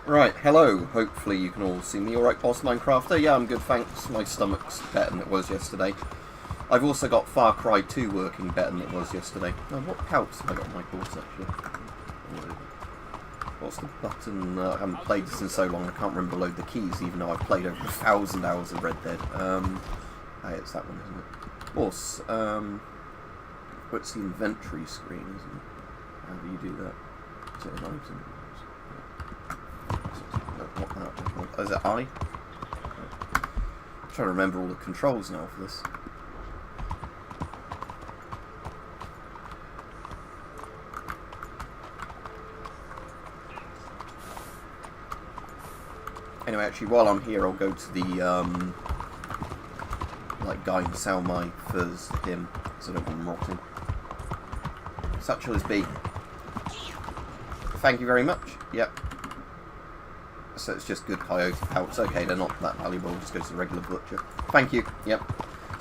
Right, hello. Hopefully you can all see me. Alright, Boss Minecrafter? Yeah, I'm good, thanks. My stomach's better than it was yesterday. I've also got Far Cry 2 working better than it was yesterday. Oh, what pouch have I got on my course, actually? What's the button? I haven't played this in so long, I can't remember below the keys, even though I've played over 1,000 hours of Red Dead. Hey, it's that one, isn't it? Of course, what's the inventory screen, isn't it? How do you do that? Is it an item? Is it I? I'm trying to remember all the controls now for this. Anyway, actually, while I'm here, I'll go to the guy and sell my furs to him, so I don't want them rotting. Such as be. Thank you very much. Yep. So it's just good coyote pelts. Okay, they're not that valuable. I'll just go to the regular butcher. Thank you. Yep.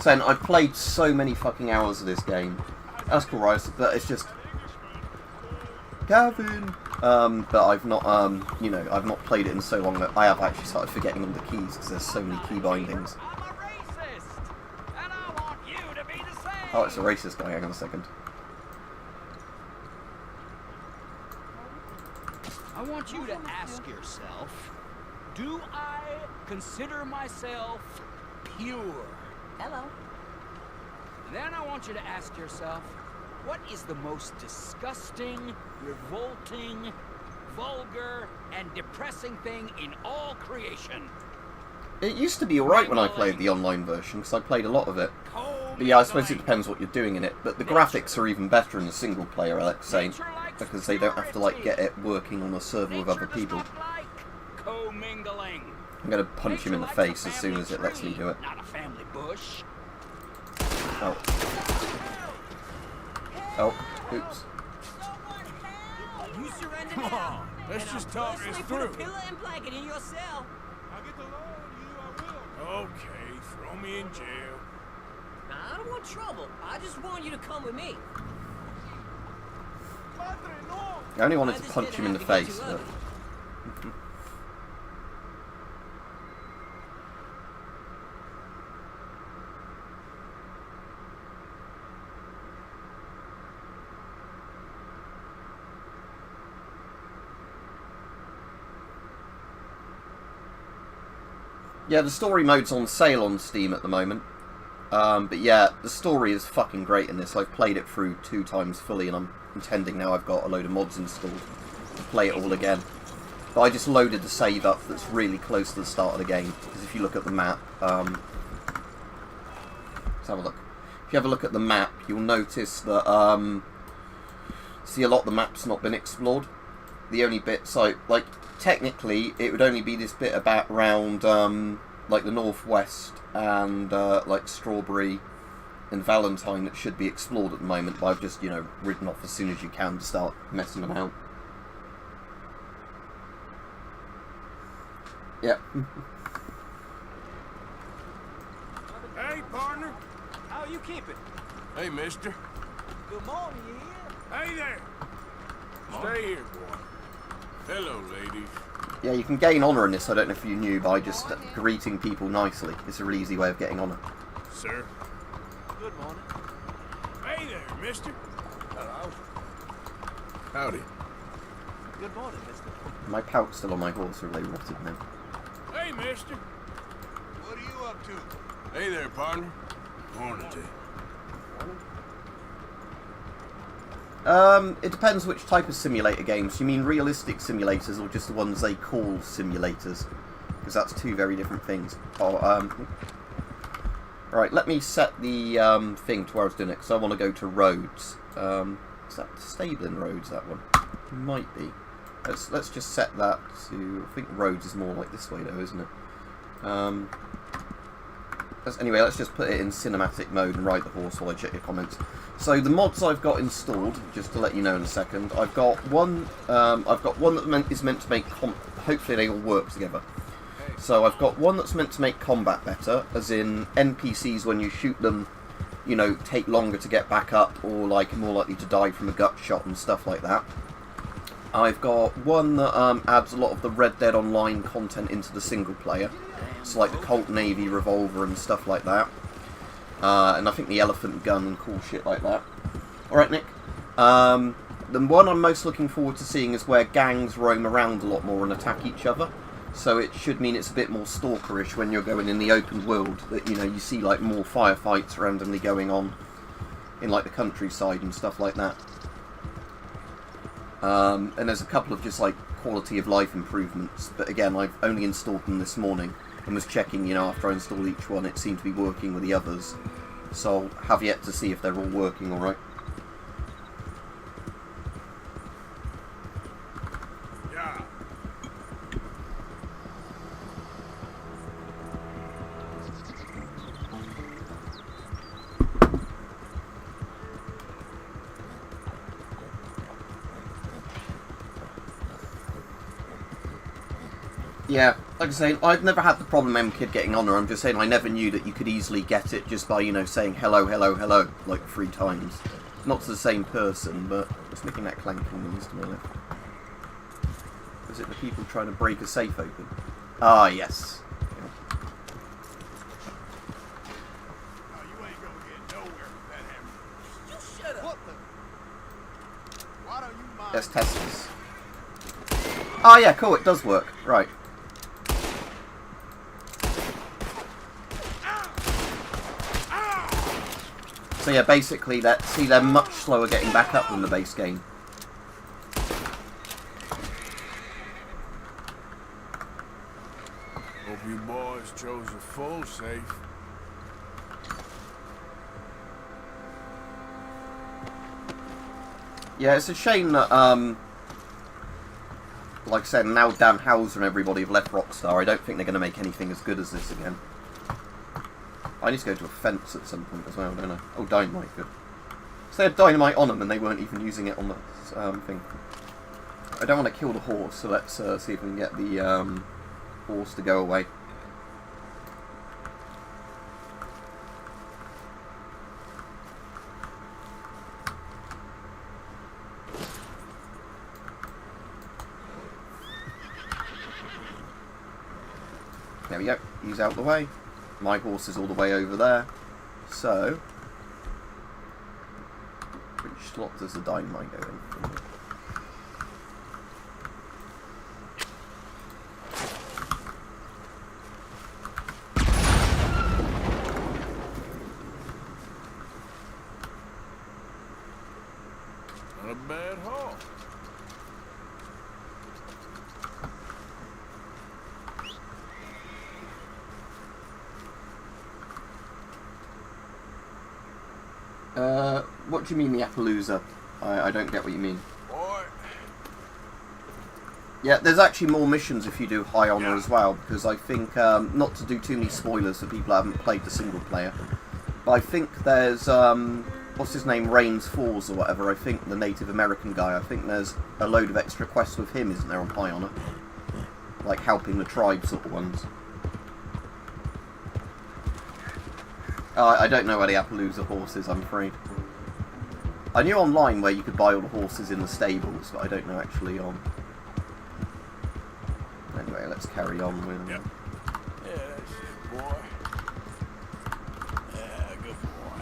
So I've played so many fucking hours of this game. That's cool, right? But it's just Gavin. But I've not, you know, I've not played it in so long that I have actually started forgetting all the keys because there's so many key bindings. Oh, it's a racist guy. Hang on a second. I want you to ask yourself, do I consider myself pure? Hello. Then I want you to ask yourself, what is the most disgusting, revolting, vulgar, and depressing thing in all creation? It used to be alright when I played the online version, because I played a lot of it. But yeah, I suppose it depends what you're doing in it. But the graphics are even better in the single player, I like to say, because they don't have to like get it working on a server with other people. I'm going to punch him in the face as soon as it lets me do it. Oh. Oh, oops. Come on, let's just talk this through. Okay, throw me in jail. I don't want trouble. I just want you to come with me. I only wanted to punch him in the face, but... Yeah, the story mode's on sale on Steam at the moment. But yeah, the story is fucking great in this. I've played it through 2 times fully, and I'm intending now I've got a load of mods installed to play it all again. But I just loaded the save up that's really close to the start of the game, because if you look at the map, let's have a look. If you have a look at the map, you'll notice that, see, a lot of the map's not been explored. The only bit, so, like, technically, it would only be this bit about around, like, the northwest and, like, Strawberry and Valentine that should be explored at the moment, but I've just, you know, ridden off as soon as you can to start messing them out. Yep. Hey, partner. How you keeping? Hey, mister. Good morning, you here? Hey there. Stay here, boy. Hello, ladies. Yeah, you can gain honour in this, I don't know if you knew, by just greeting people nicely. It's a really easy way of getting honour. Sir. Good morning. Hey there, mister. Hello. Howdy. Good morning, mister. My pout's still on my horse, or they rotted now. Hey, mister. What are you up to? Hey there, partner. Morning to you. It depends which type of simulator games. You mean realistic simulators, or just the ones they call simulators? Because that's 2 very different things. Oh, right, let me set the thing to where I was doing it, because I want to go to roads. Is that stabling roads, that one? Might be. Let's just set that to... I think roads is more like this way, though, isn't it? Anyway, let's just put it in cinematic mode and ride the horse while I check your comments. So the mods I've got installed, just to let you know in a second, I've got one that is meant to make hopefully they all work together. So I've got one that's meant to make combat better, as in NPCs when you shoot them, you know, take longer to get back up, or like more likely to die from a gut shot and stuff like that. I've got one that adds a lot of the Red Dead Online content into the single player. It's like the Colt Navy revolver and stuff like that. And I think the elephant gun and cool shit like that. Alright, Nick. The one I'm most looking forward to seeing is where gangs roam around a lot more and attack each other. So it should mean it's a bit more stalkerish when you're going in the open world. That, you know, you see like more firefights randomly going on in like the countryside and stuff like that. And there's a couple of just like quality of life improvements. But again, I've only installed them this morning and was checking, you know, after I install each one, it seemed to be working with the others. So I'll have yet to see if they're all working alright. Yeah, like I say, I've never had the problem M-Kid getting on her. I'm just saying I never knew that you could easily get it just by, you know, saying hello, hello, hello, like 3 times. Not to the same person, but it's making that clanking noise to my left. Is it the people trying to break a safe open? Ah, yes. Yeah. Oh, you ain't gonna get nowhere with that hammer. You shut up. What the? Why don't you mind? Let's test this. Oh yeah, cool, it does work. Right. So yeah, basically, they're much slower getting back up than the base game. Hope you boys chose a full safe. Yeah, it's a shame that, like I said, now Dan Houser and everybody have left Rockstar. I don't think they're going to make anything as good as this again. I need to go to a fence at some point as well, don't I? Oh, dynamite, good. So they had dynamite on them and they weren't even using it on the thing. I don't want to kill the horse, so let's see if we can get the horse to go away. There we go, he's out the way. My horse is all the way over there. So, which slot does the dynamite go in? Not a bad haul. What do you mean the Appaloosa? I don't get what you mean. Boy. Yeah, there's actually more missions if you do High Honor as well, because I think, not to do too many spoilers for people who haven't played the single player, but I think there's, what's his name, Rains Falls or whatever, I think, the Native American guy, I think there's a load of extra quests with him, isn't there, on High Honor? Like helping the tribe sort of ones. I don't know where the Appaloosa horse is, I'm afraid. I knew online where you could buy all the horses in the stables, but I don't know actually on... Anyway, let's carry on with... Yep. Yeah, that's it, boy. Yeah, good boy.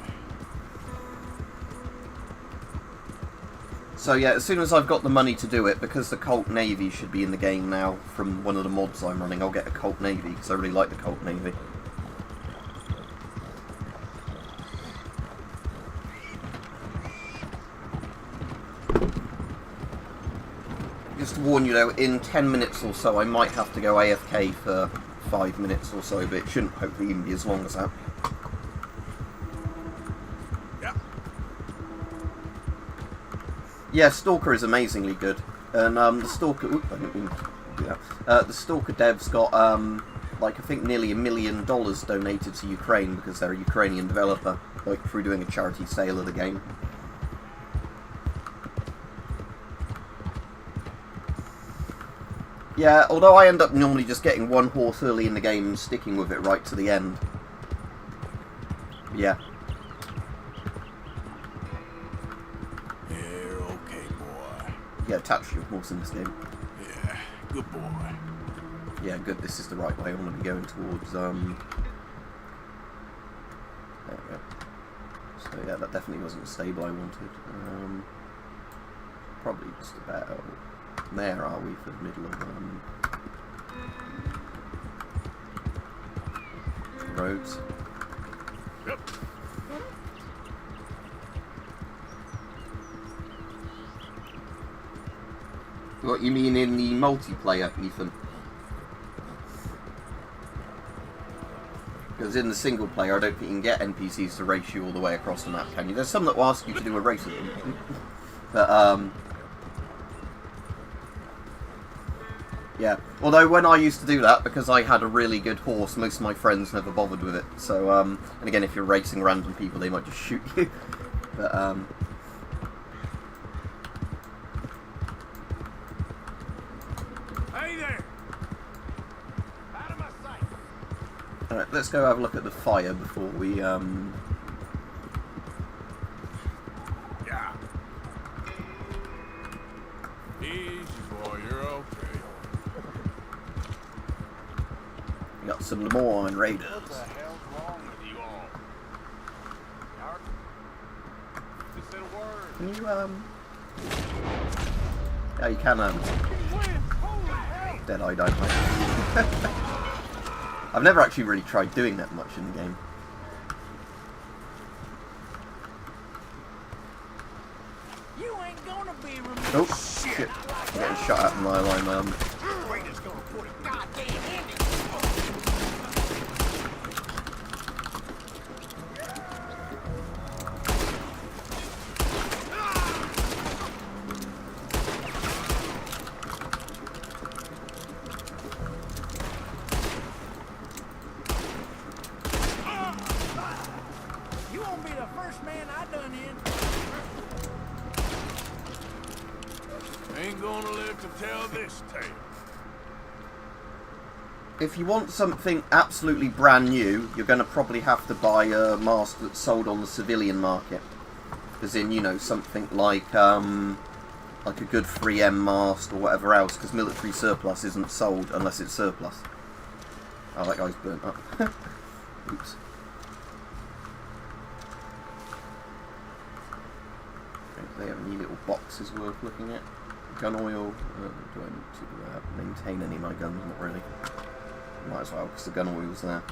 So yeah, as soon as I've got the money to do it, because the Colt Navy should be in the game now from one of the mods I'm running, I'll get a Colt Navy, because I really like the Colt Navy. Just to warn you though, in 10 minutes or so I might have to go AFK for 5 minutes or so, but it shouldn't hopefully even be as long as that. Yep. Yeah, Stalker is amazingly good. And the Stalker... Oop, I didn't mean to do that. The Stalker devs got, like, I think nearly $1 million donated to Ukraine because they're a Ukrainian developer, like, through doing a charity sale of the game. Yeah, although I end up normally just getting one horse early in the game and sticking with it right to the end. Yeah. You're okay, boy. Yeah, attach your horse in this game. Yeah, good boy. Yeah, good. This is the right way. I want to be going towards. There we go. So yeah, that definitely wasn't the stable I wanted. Probably just about there, are we, for the middle of roads. Yep. What you mean in the multiplayer, Ethan? Because in the single player, I don't think you can get NPCs to race you all the way across the map, can you? There's some that will ask you to do a race with them. But, yeah. Although when I used to do that, because I had a really good horse, most of my friends never bothered with it. So, and again, if you're racing random people, they might just shoot you. But, Hey there! Out of my sight. alright, let's go have a look at the fire before we, Yeah. Easy, boy, you're okay. we got some Lemoyne Raiders. What the hell's wrong with you all? Just said a word. Can you, yeah, you can, Deadeye Dynamite. I've never actually really tried doing that much in the game. You ain't gonna be removed. Oh, shit. I'm getting shot at in my line, Raiders gonna put a goddamn end in You won't be the first man I done in. Ain't gonna live to tell this tale. If you want something absolutely brand new, you're going to probably have to buy a mask that's sold on the civilian market. As in, you know, something like a good 3M mask or whatever else, because military surplus isn't sold unless it's surplus. Oh, that guy's burnt up. Oops. Do they have any little boxes worth looking at? Gun oil. Do I need to maintain any of my guns? Not really. Might as well, because the gun oil's there.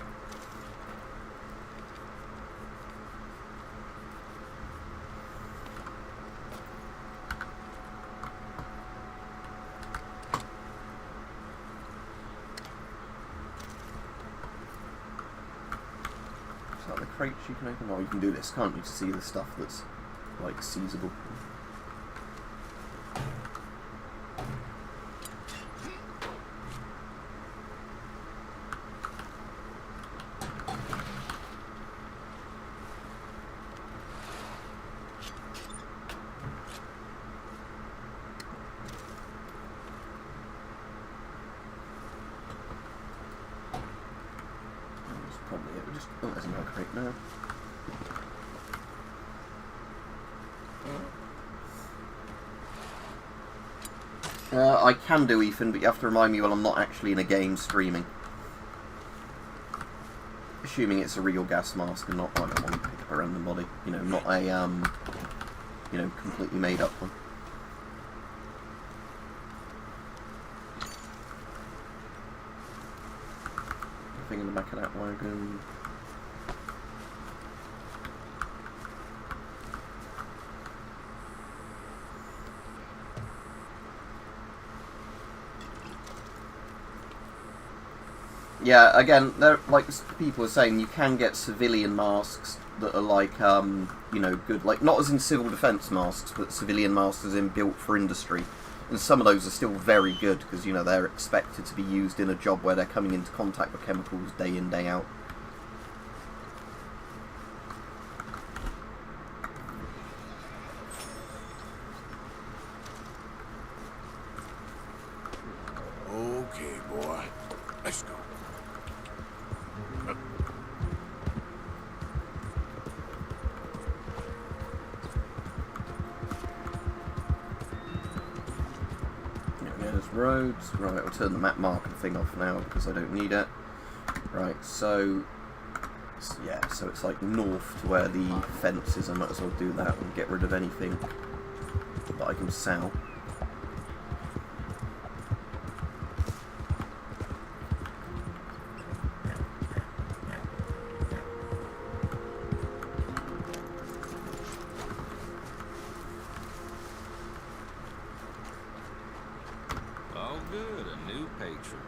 So the crates you can open. Oh, you can do this, can't you, to see the stuff that's like seizable. Probably it. Just oh, there's another crate now. I can do Ethan, but you have to remind me when I'm not actually in a game streaming. Assuming it's a real gas mask and not like I want to pick up a random body. You know, not a you know, completely made up one. Thing in the back of that wagon. Yeah, again, there, like people are saying, you can get civilian masks that are like, you know, good, like not as in civil defence masks, but civilian masks as in built for industry. And some of those are still very good because, you know, they're expected to be used in a job where they're coming into contact with chemicals day in, day out. Okay, boy. Let's go. There's roads. Right, I'll turn the map marker thing off now because I don't need it. Right, so yeah, so it's like north to where the fence is. I might as well do that and get rid of anything that I can sell. Oh, good, a new patron.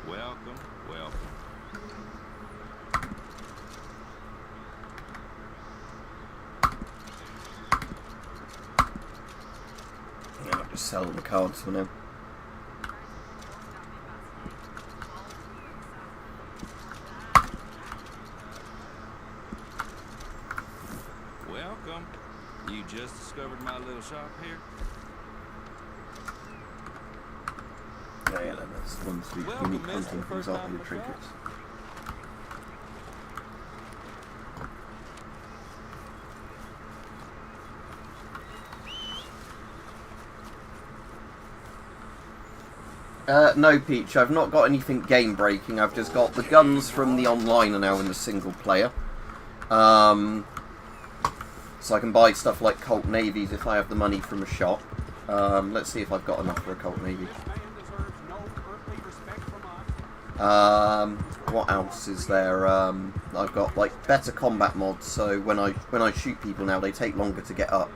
Welcome, welcome. Yeah, I'll just sell the cards for now. Welcome. You just discovered my little shop here? Yeah, that's one sweet Welcome, unique mister. hunting things First off time with the for trinkets. No, Peach, I've not got anything game-breaking. I've just got the guns from the online are now in the single player. So I can buy stuff like Colt Navies if I have the money from a shop. Let's see if I've got enough for a Colt Navy. What else is there? I've got like better combat mods, so when I shoot people now, they take longer to get up.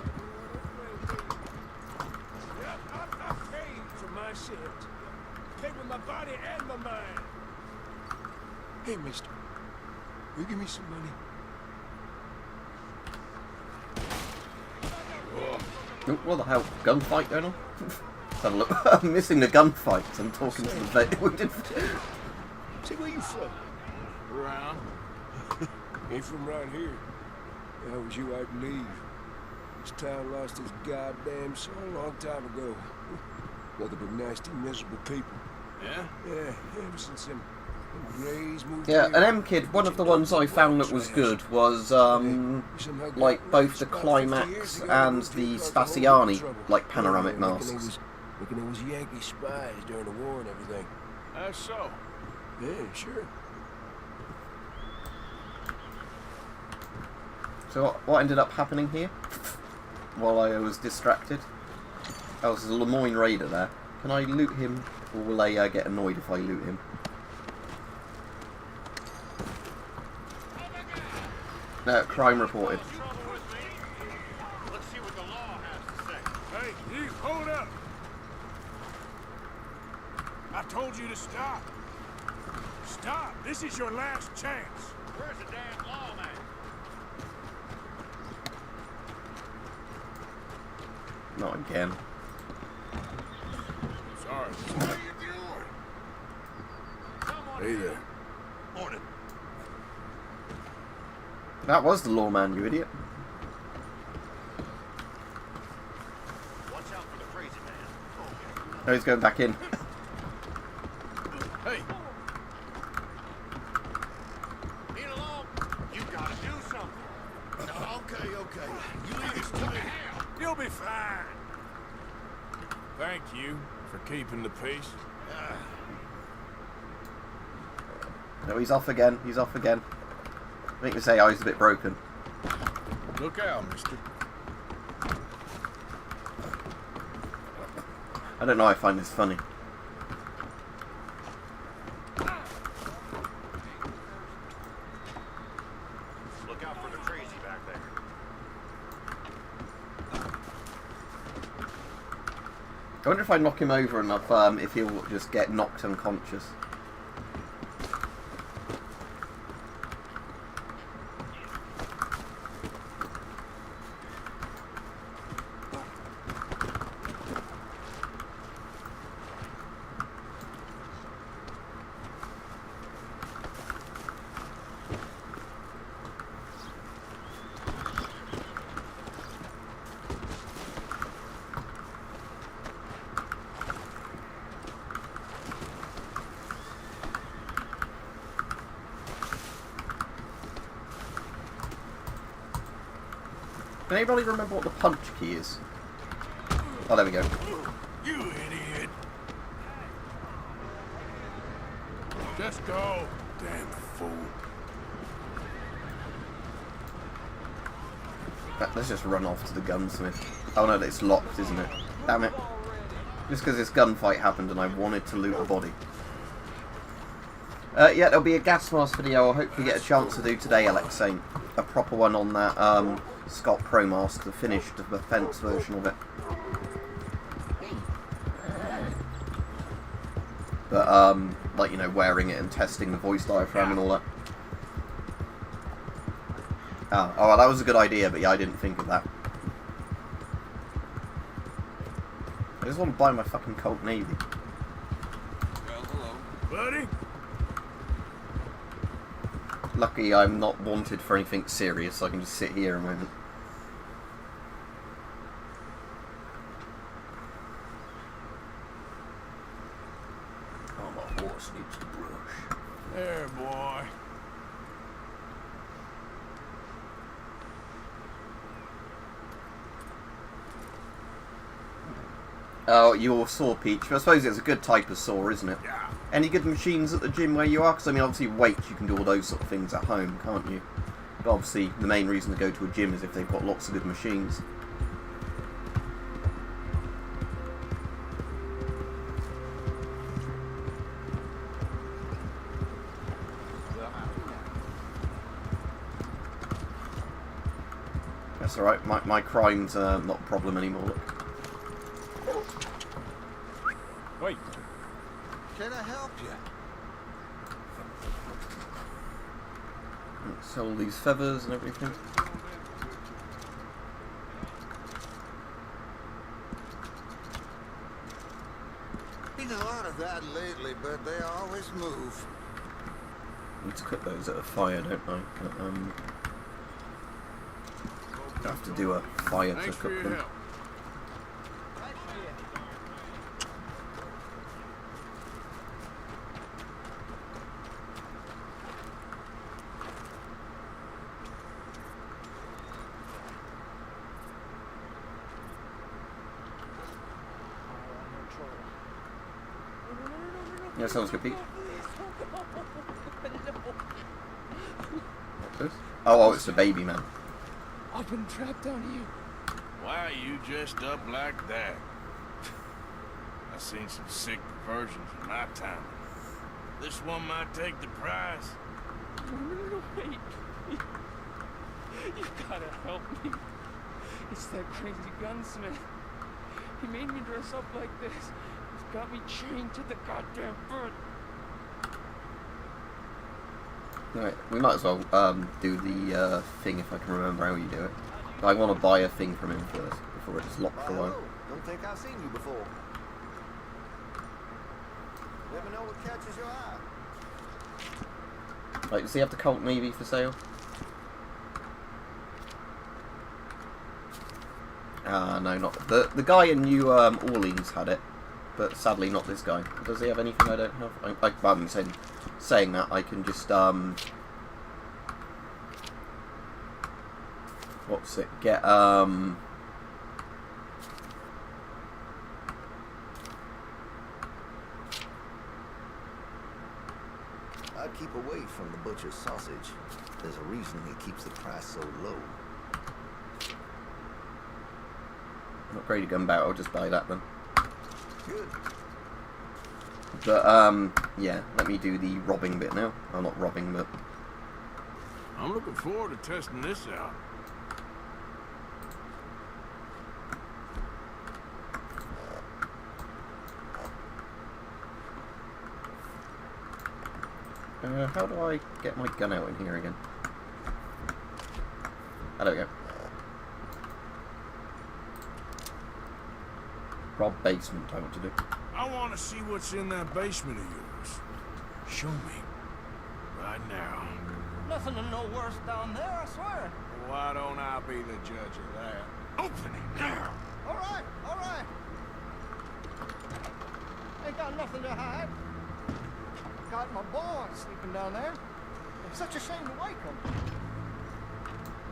I'm paid for my shit. Paid with my body and my mind. Hey, mister. Will you give me some money? Oh, what the hell? Gunfight going on? Let's have a look. I'm missing the gunfight. I'm talking to the vet. We did. Say, where you from? Around. Ain't from around here. That was you, I believe. This town lost its goddamn soul a long time ago. Nothing but nasty, miserable people. Yeah? Yeah, ever since them Grays moved Yeah, here, an M-Kid, one of the ones I found that was good was, like, both the Climax and the Spaziani, like, panoramic masks. Reckon it was Yankee spies during the war and everything. That's so. Yeah, sure. So what ended up happening here? While I was distracted? Oh, there's a Lemoyne Raider there. Can I loot him, or will they get annoyed if I loot him? No, crime reported. Let's see what the law has to say. Hey, you, hold up! I told you to stop. Stop! This is your last chance. Where's the damn lawman? Not again. Sorry. How you doing? Hey there. Morning. That was the lawman, you idiot. Watch out for the crazy man. Oh, he's going back in. Hey. Need along? You gotta do something. No, okay. You leave this to me. You'll be fine. Thank you for keeping the peace. No, he's off again. He's off again. I think they say, oh, he's a bit broken. Look out, mister. I don't know, I find this funny. Look out for the crazy back there. I wonder if I knock him over enough, if he'll just get knocked unconscious. Can anybody remember what the punch key is? Oh, there we go. You idiot. Just go. Damn fool. Let's just run off to the gunsmith. Oh no, it's locked, isn't it? Damn it. Just because this gunfight happened and I wanted to loot a body. Yeah, there'll be a gas mask video I'll hopefully get a chance to do today, Alexei. A proper one on that Scott Pro mask, the finished defense version of it. But, like, you know, wearing it and testing the voice diaphragm and all that. Oh, well, that was a good idea, but yeah, I didn't think of that. I just want to buy my fucking Colt Navy. Well, hello. Buddy? Lucky I'm not wanted for anything serious, so I can just sit here a moment. Oh, my horse needs a brush. There, boy. Oh, your saw, Peach. I suppose it's a good type of saw, isn't it? Yeah. Any good machines at the gym where you are? Because, I mean, obviously weights, you can do all those sort of things at home, can't you? But obviously, the main reason to go to a gym is if they've got lots of good machines. That's alright, my crime's not a problem anymore, look. Wait. Can I help you? Sell these feathers and everything. Been a lot of that lately, but they always move. Need to cook those at a fire, don't I? I have to do a fire to Thanks for cook your them. help. Yeah, sounds good, Pete. What's this? Oh, it's the baby man. I've been trapped down here. Why are you dressed up like that? I've seen some sick perversions in my time. This one might take the prize. No, wait. You gotta help me. It's that crazy gunsmith. He made me dress up like this. He's got me chained to the goddamn bird. Right, we might as well do the thing if I can remember how you do it. I want to buy a thing from him first before it's locked for a while. Don't think I've seen you before. Never know what catches your eye. Like, does he have the Colt Navy for sale? No, not the guy in New Orleans had it, but sadly not this guy. Does he have anything I don't have? I'm saying that I can just what's it? Get I'd keep away from the butcher's sausage. There's a reason he keeps the price so low. I'm not ready to gun battle, I'll just buy that then. Good. But yeah, let me do the robbing bit now. Oh, not robbing, but I'm looking forward to testing this out. how do I get my gun out in here again? Oh, there we go. Rob basement, I want to do. I want to see what's in that basement of yours. Show me. Right now. Nothing to know worse down there, I swear. Why don't I be the judge of that? Open it now. All right, all right. Ain't got nothing to hide. Got my boy sleeping down there. It's such a shame to wake him.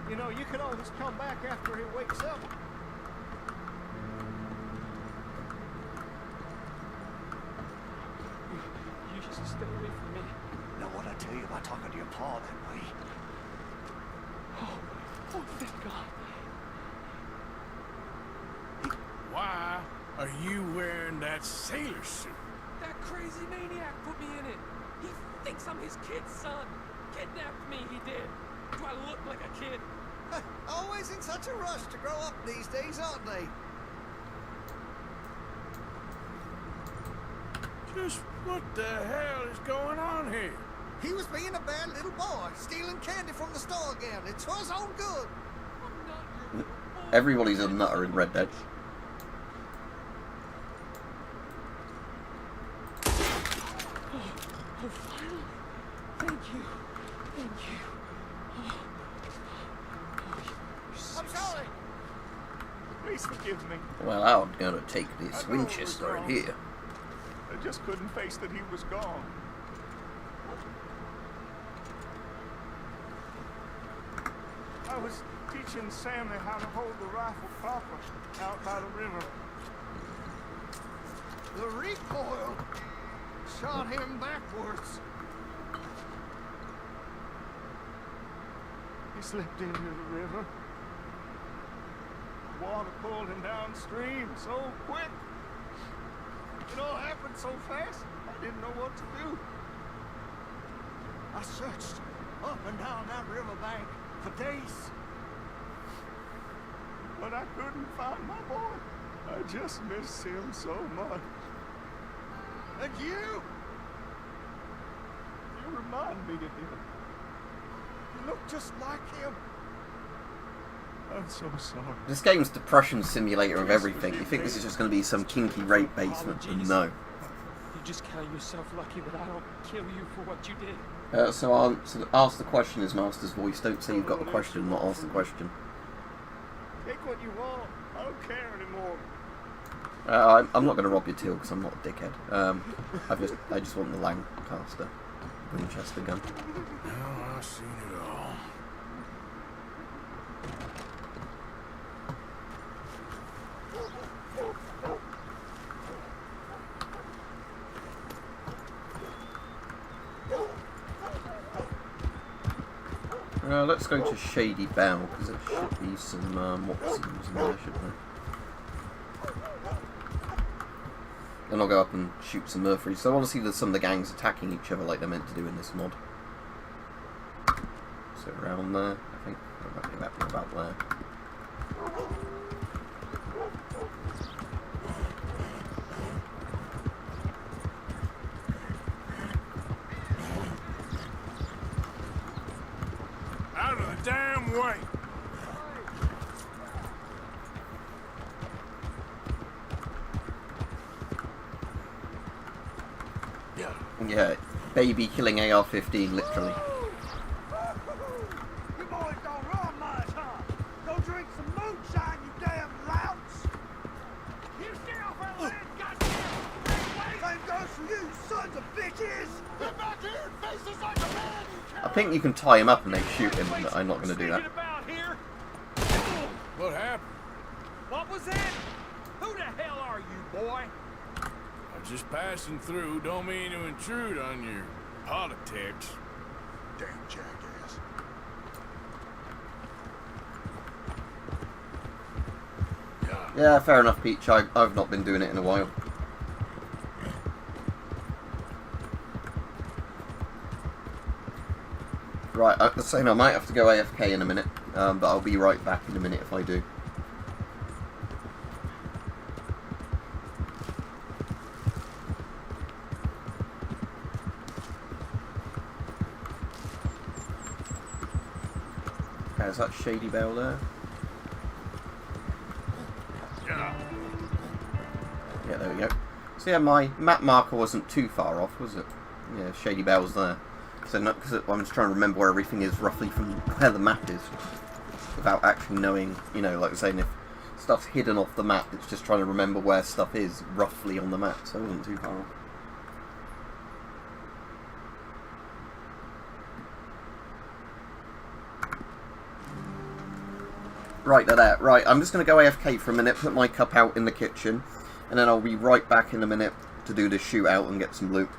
You know, you can always come back after he wakes up. You just stay away from me. Know what I tell you about talking to your pa that way? Oh, thank God. Why are you wearing that sailor suit? That crazy maniac put me in it. He thinks I'm his kid's son. Kidnapped me, he did. Do I look like a kid? Always in such a rush to grow up these days, aren't they? Just what the hell is going on here? He was being a bad little boy, stealing candy from the store again. It's for his own good. I'm not your little boy. Everybody's a nutter in Red Dead. Oh, finally. Thank you. Thank you. I'm sorry. Please forgive me. Well, I'm gonna take this Winchester in here. I just couldn't face that he was gone. I was teaching Sammy how to hold the rifle proper out by the river. The recoil shot him backwards. He slipped into the river. Water pulled him downstream so quick. It all happened so fast, I didn't know what to do. I searched up and down that riverbank for days. But I couldn't find my boy. I just miss him so much. And you remind me of him. You look just like him. I'm so sorry. This game's depression simulator of everything. You think this is just going to be some kinky rape basement? But no. You just count yourself lucky that I don't kill you for what you did. So ask the question is Master's voice. Don't say you've got the question, not ask the question. Take what you want. I don't care anymore. I'm not going to rob your till because I'm not a dickhead. I just want the Lancaster Winchester gun. Oh, I've seen it all. Let's go to Shady Belle because there should be some Watsons in there, shouldn't there? Then I'll go up and shoot some Murphys. So obviously there's some of the gangs attacking each other like they're meant to do in this mod. So around there, I think. About there. Out of the damn way! Yeah, baby killing AR-15, literally. You boys don't run much, huh? Go drink some moonshine, you damn louts! You stay off our land, goddamn! Same goes for you, sons of bitches! Get back here and face us like a man, you I think you can tie him up and then shoot him, but I'm not going to do that. What happened? What was that? Who the hell are you, boy? I'm just passing through. Don't mean to intrude on your politics. damn jackass. Yeah, fair enough, Peach. I've not been doing it in a while. Right, I was saying I might have to go AFK in a minute, but I'll be right back in a minute if I do. Okay, is that Shady Belle there? Yeah, there we go. So yeah, my map marker wasn't too far off, was it? Yeah, Shady Belle's there. So not because I'm just trying to remember where everything is roughly from where the map is, without actually knowing. You know, like saying if stuff's hidden off the map, it's just trying to remember where stuff is roughly on the map. So it wasn't too far off. Right, they're there. Right, I'm just going to go AFK for a minute, put my cup out in the kitchen, and then I'll be right back in a minute to do this shootout and get some loot.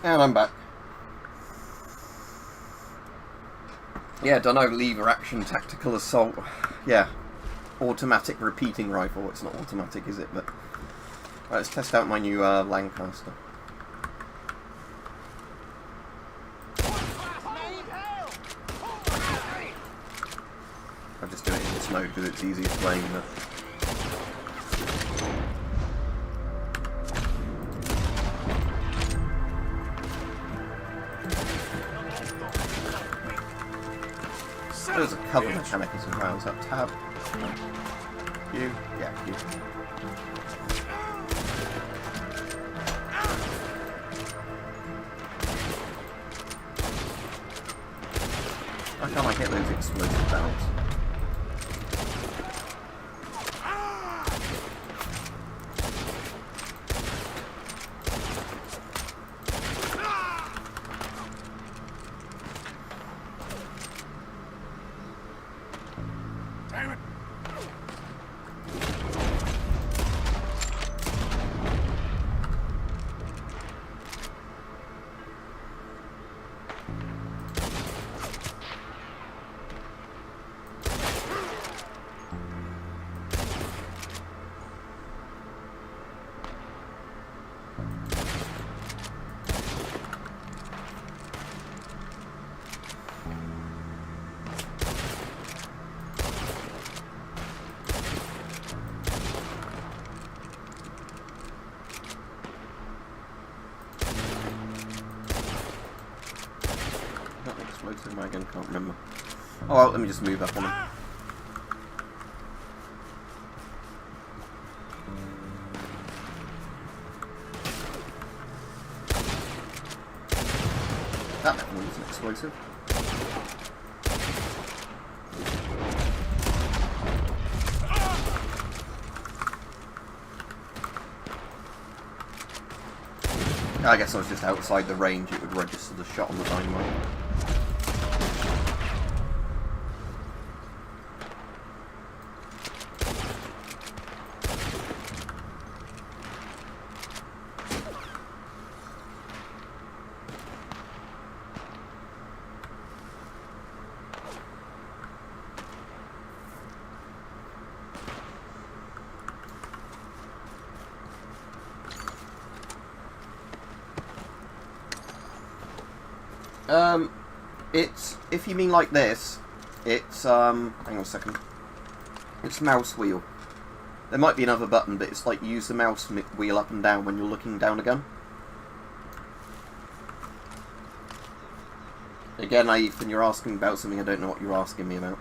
And I'm back. Yeah, dunno, lever action, tactical assault. Yeah. Automatic repeating rifle. It's not automatic, is it? But right, let's test out my new Lancaster. I'll just do it in this mode because it's easier playing. There's a cover mechanic as well. Is that tab? You? Yeah, you. Why can't I hit those explosive barrels? Explosive wagon, can't remember. Oh well, let me just move up on him. That definitely is an explosive. I guess I was just outside the range, it would register the shot on the dynamite. It's, if you mean like this, it's, hang on a second, it's mouse wheel. There might be another button, but it's like you use the mouse wheel up and down when you're looking down a gun. Again, Ethan, you're asking about something I don't know what you're asking me about.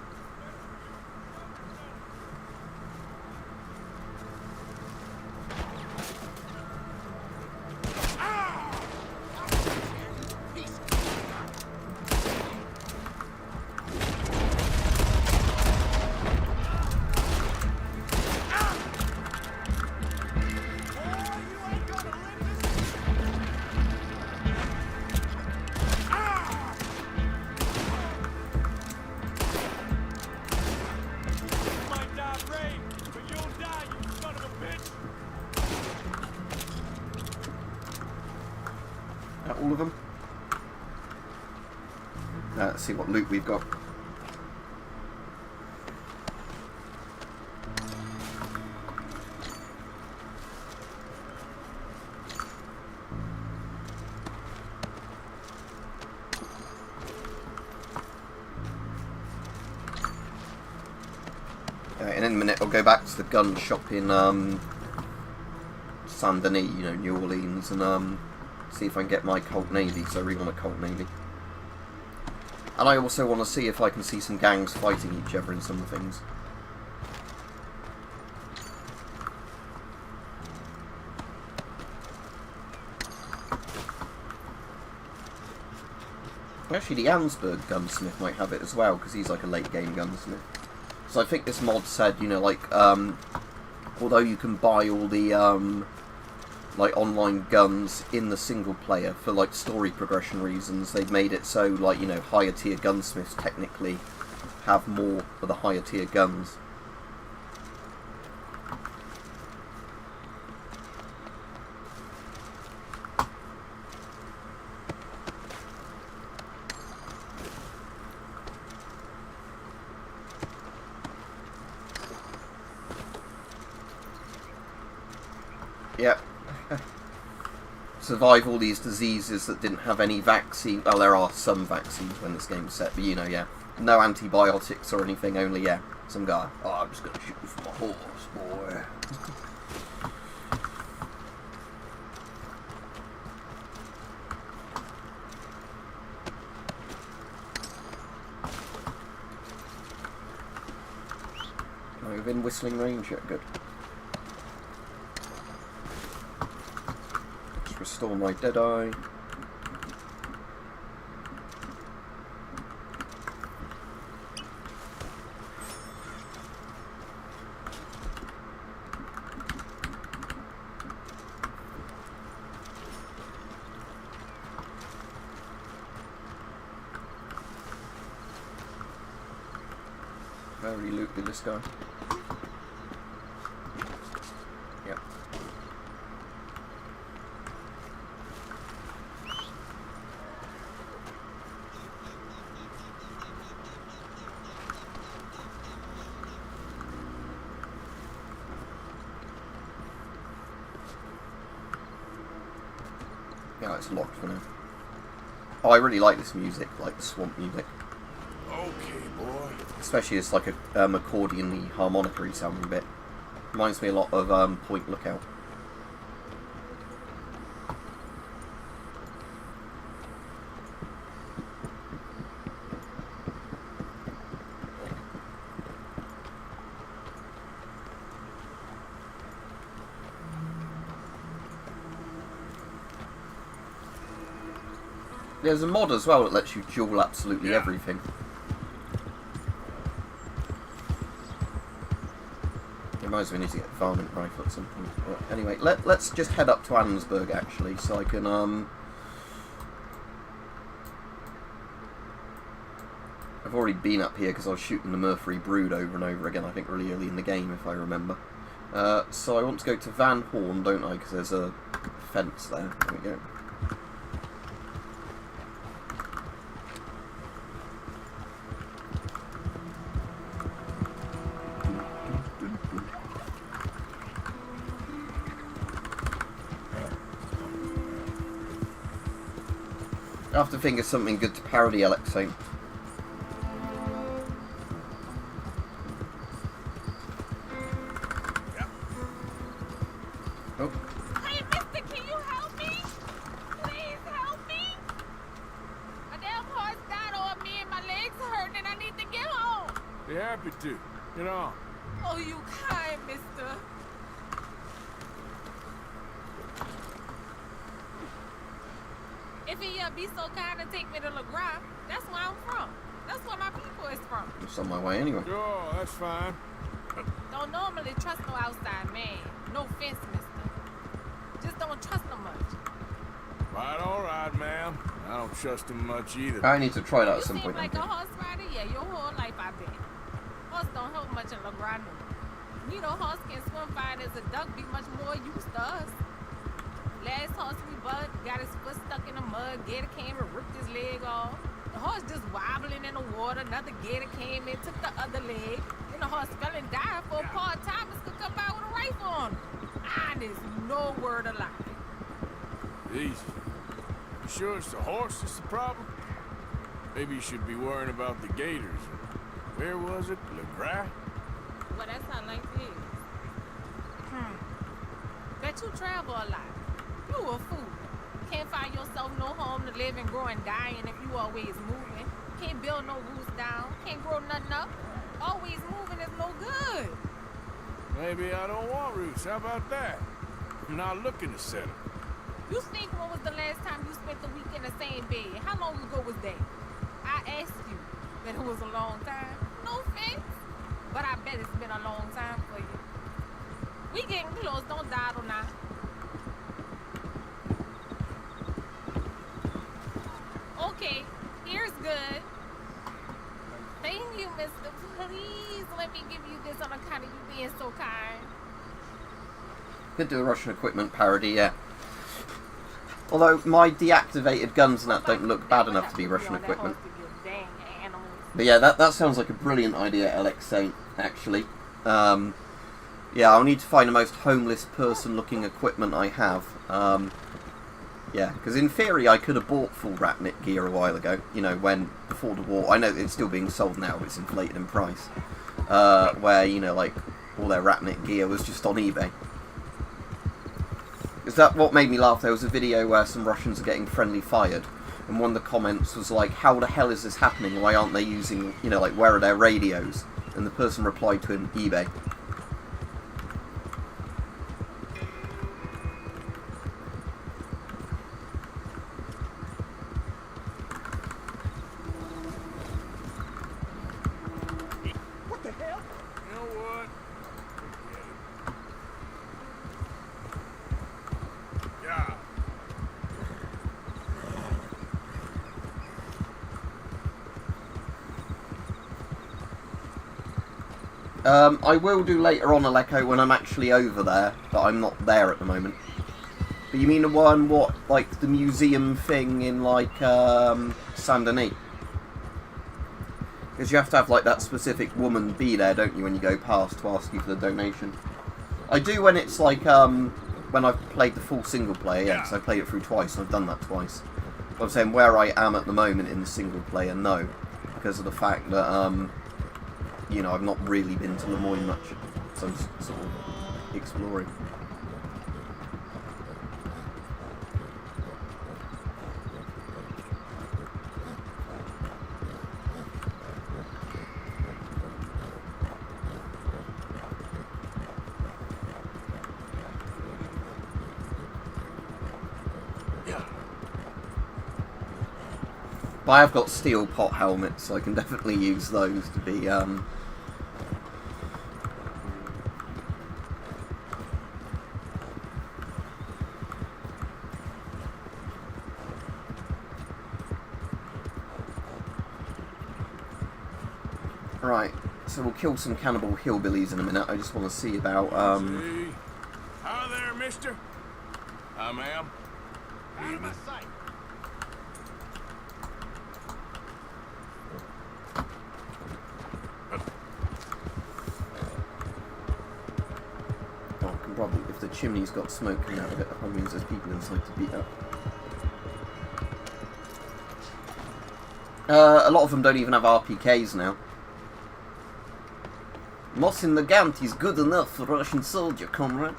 All of them. Let's see what loot we've got. And in a minute I'll go back to the gun shop in Saint Denis, you know, New Orleans, and see if I can get my Colt Navy, because I really want a Colt Navy. And I also want to see if I can see some gangs fighting each other in some of the things. Actually, the Ansberg gunsmith might have it as well, because he's like a late game gunsmith. So I think this mod said, you know, like, although you can buy all the, like, online guns in the single player for, like, story progression reasons, they've made it so, like, you know, higher tier gunsmiths technically have more of the higher tier guns. Yep. Survive all these diseases that didn't have any vaccine. Well, there are some vaccines when this game's set, but you know, yeah. No antibiotics or anything, only, yeah, some guy. Oh, I'm just going to shoot you from a horse, boy. Am I within whistling range yet? Good. Just restore my Deadeye. Very loopy, this guy. Yep. Yeah, it's locked for now. Oh, I really like this music, like the swamp music. Okay, boy. Especially it's like a accordion-y, harmonica-y sounding bit. Reminds me a lot of Point Lookout. There's a mod as well that lets you duel absolutely everything. Reminds me I need to get a varmint rifle at some point. But anyway, let's just head up to Ansburg actually, so I can I've already been up here because I was shooting the Murfree Brood over and over again, I think really early in the game if I remember. So I want to go to Van Horn, don't I, because there's a fence there. There we go. I have to think of something good to parody Alexei. Oh. Hey, mister, can you help me? Please help me. A damn horse died on me and my legs hurt and I need to get home. Be happy to. Get on. Oh, you kind, mister. If he be so kind to take me to LeGras, that's where I'm from. That's where my people is from. It's on my way anyway. Sure, that's fine. Don't normally trust no outside man. No offense, mister. Just don't trust him much. All right, ma'am. I don't trust him much either. I need to try that You at some seem point. like a horse rider? Yeah, your whole life I bet. Horse don't help much in LeGras. You know, horse can swim fine as a duck, be much more used to us. Last horse we bought got his foot stuck in the mud, gator came and ripped his leg off. The horse just wobbling in the water, another gator came and took the other leg. Then the horse fell and died for a part-timers could come by with a rifle on him. Honest, no word of lie. Easy. You sure it's the horse that's the problem? Maybe you should be worrying about the gators. Where was it? LeGras? Well, that's how life is. Bet you travel a lot. You a fool. Can't find yourself no home to live and grow and die in if you always moving. Can't build no roots down. Can't grow nothing up. Always moving is no good. Maybe I don't want roots. How about that? I'm not looking to settle. You think when was the last time you spent the week in the same bed? How long ago was that? I asked you, but it was a long time. No offense, but I bet it's been a long time for you. We getting close. Don't dawdle now. Okay, here's good. Thank you, mister. Please let me give you this on account of you being so kind. Could do a Russian equipment parody, yeah. Although my deactivated guns and that don't look bad enough to be Russian equipment. But yeah, that sounds like a brilliant idea, Alexei, actually. Yeah, I'll need to find the most homeless person-looking equipment I have. Yeah, because in theory I could have bought full Ratnik gear a while ago. You know, before the war. I know it's still being sold now, but it's inflated in price. Where, you know, like, all their Ratnik gear was just on eBay. Is that what made me laugh? There was a video where some Russians are getting friendly fired, and one of the comments was like, how the hell is this happening? Why aren't they using, you know, like, where are their radios? And the person replied to him, eBay. What the hell? You know what? Yeah. I will do later on, Aleko, when I'm actually over there, but I'm not there at the moment. But you mean the one, like the museum thing in, like, Saint Denis? Because you have to have, like, that specific woman be there, don't you, when you go past to ask you for the donation. I do when it's, like, when I've played the full single player, yeah, because I played it through twice, and I've done that twice. But I'm saying where I am at the moment in the single player, no. Because of the fact that, you know, I've not really been to Lemoyne much, so I'm just sort of exploring. But I have got steel pot helmets, so I can definitely use those to be, Right, so we'll kill some cannibal hillbillies in a minute. I just want to see about, See? Hi there, mister. Hi, ma'am. Out of my sight. Oh, I can probably, if the chimney's got smoke coming out of it, that probably means there's people inside to beat up. A lot of them don't even have RPKs now. Mosin Nagant is good enough for a Russian soldier, comrade.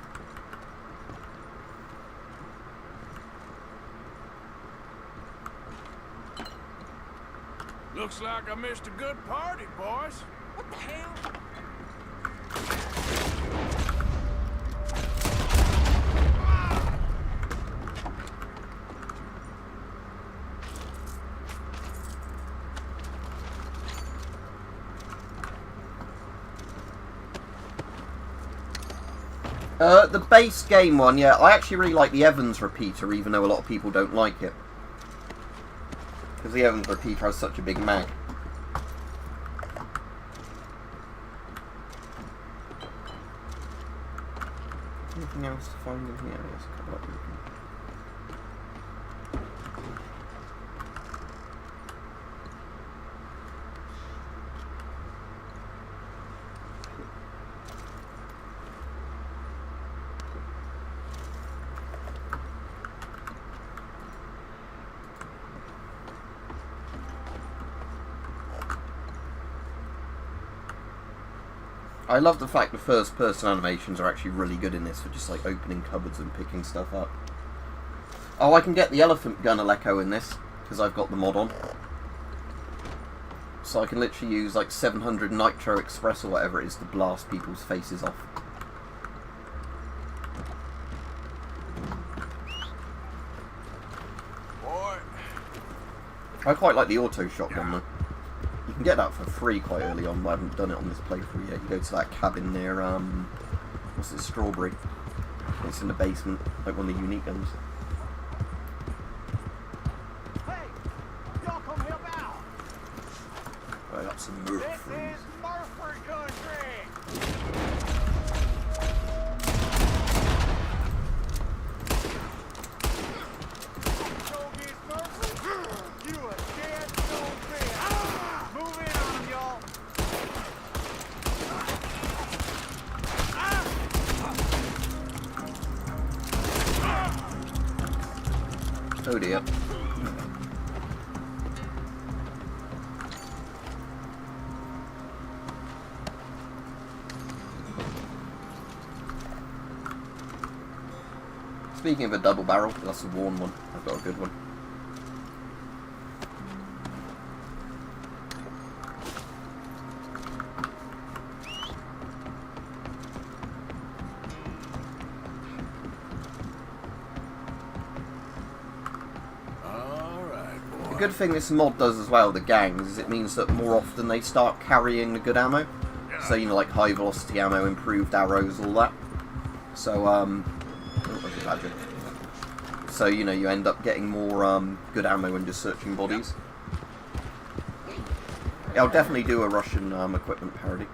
Looks like I missed a good party, boys. What the hell? The base game one, yeah, I actually really like the Evans repeater, even though a lot of people don't like it. Because the Evans repeater has such a big mag. Anything else to find in here? Yes, a couple of them. I love the fact the first person animations are actually really good in this for just like opening cupboards and picking stuff up. Oh, I can get the elephant gun Aleko in this because I've got the mod on. So I can literally use like 700 Nitro Express or whatever it is to blast people's faces off. Boy. I quite like the auto shotgun though. You can get that for free quite early on, but I haven't done it on this playthrough yet. You go to that cabin near, what's it, Strawberry. It's in the basement, like one of the unique guns. Hey, y'all come help out. I got some This Murphy. is Murphy country. Go get Murphy. You a dead stone bitch. Move in on him, y'all. Oh dear. Speaking of a double barrel, that's a worn one. I've got a good one. The good thing this mod does as well, the gangs, is it means that more often they start carrying the good ammo. So, you know, like high velocity ammo, improved arrows, all that. So, oh, there's a badger. So, you know, you end up getting more good ammo when just searching bodies. Yeah, I'll definitely do a Russian equipment parody.